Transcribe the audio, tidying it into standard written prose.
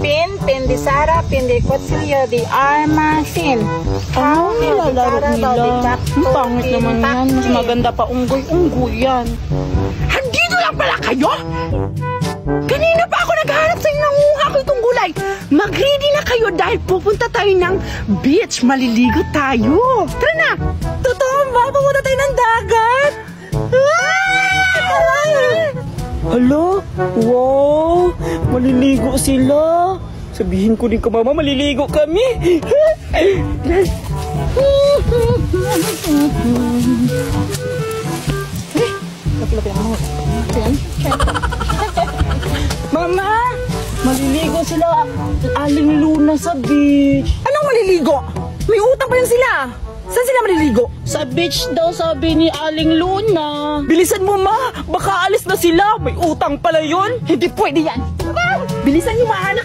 Pin di Sara, pin di Kutsilyo, di Arma, Shin. Nilalaro nila. Ang pangit naman yan. Mas maganda pa unggoy-unggoy yan. Andito lang pala kayo? Kanina pa ako naghahanap sa inyo ng nguha ko itong gulay. Mag-ready na kayo dahil pupunta tayo ng beach. Maliligo tayo. Tara na! Totoo ba? Pumunta tayo ng dagat? Hala? Wow! Maliligo sila. Sabihin ko din ka, Mama, maliligo kami. Mama! Maliligo sila. Aling Luna sa beach. Anong maliligo? May utang pa yun sila. Saan sila maliligo? Sa beach daw, sabi ni Aling Luna. Bilisan mo, Ma! Baka alis na sila. May utang pala yun. Hindi pwede yan. Bilisan niyo, Ma, anak.